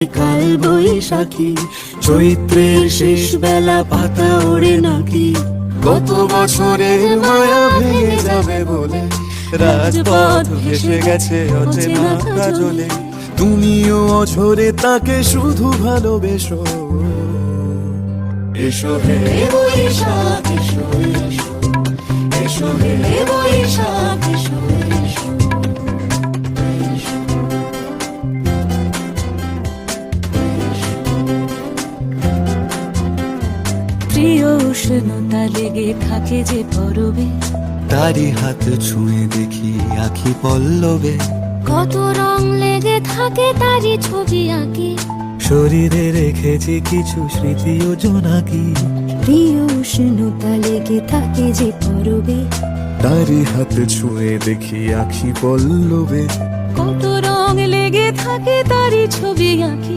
কাল বৈশাখী চৈত্রের শেষ বেলা পাতা ওড়ে নাকি গত বছরের মায়া ভেঙে যাবে বলে রাজপথ ভেসে গেছে অচেনা কাজলে তুমিও অঝরে তাকে শুধু ভালোবেসো এসো হে বৈশাখ এসো এসো এসো হে বৈশাখ এসো এসো প্রিয় উষ্ণতা লেগে থাকে যে পরবে, তারি হাত ছুঁয়ে দেখি আখি পল্লবে কত রং লেগে থাকে তারই ছবি আঁকি। শরীরে রেখেছি কিছু স্মৃতি ও জোনাকি প্রিয় উষ্ণতা লেগে থাকে যে পরবে, তারি হাত ছুঁয়ে দেখি আখি পল্লবে কত রং লেগে থাকে তারই ছবি আঁকি।